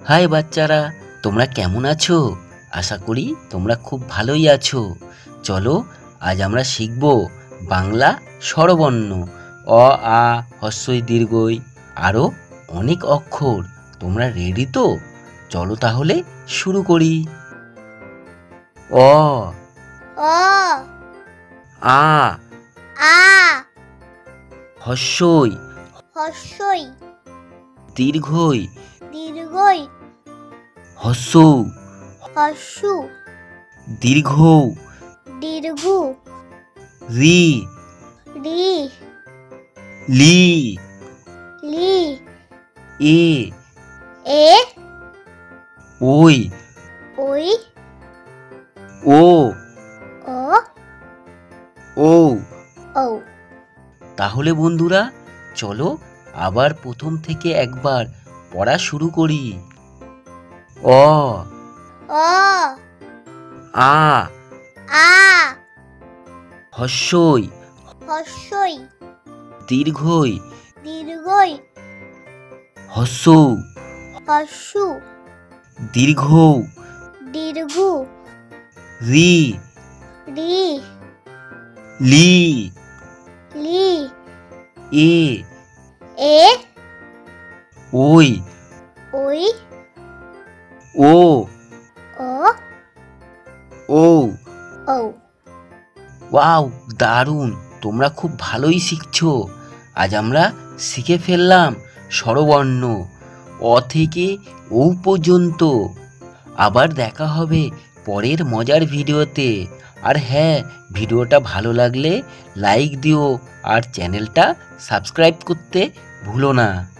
High বাচ্চারা, তোমরা কেমন আছো? আশা করি তোমরা খুব ভালোই আছো। চলো আজ আমরা শিখব বাংলা স্বরবর্ণ অ, আ, হ্রস্বই দীর্ঘই আরও অনেক অক্ষর। তোমরা রেডি তো? চলো তাহলে শুরু করি। অ, অ, আ, আ, হ্রস্বই হ্রস্বই দীর্ঘই দীর্ঘই হ্রস্ব হ্রস্যু দীর্ঘ দীর্ঘু রি রি লি লি এ এ ওই ওই ও ও ও। ও। তাহলে বন্ধুরা চলো আবার প্রথম থেকে একবার পড়া শুরু করি। অ, অ, আ, আ, হ্রস্বই হ্রস্বই দীর্ঘই দীর্ঘই হ্রস্ব হ্রস্যু দীর্ঘ দীর্ঘু রি রি লি লি এ এ ওই ওই ও ও ও। ও। ওয়াও, দারুণ! তোমরা খুব ভালোই শিখছো। আজ আমরা শিখে ফেললাম স্বরবর্ণ অ থেকে ও পর্যন্ত। আবার দেখা হবে পরের মজার ভিডিওতে। আর হ্যাঁ, ভিডিওটা ভালো লাগলে লাইক দিও আর চ্যানেলটা সাবস্ক্রাইব করতে ভুলো না।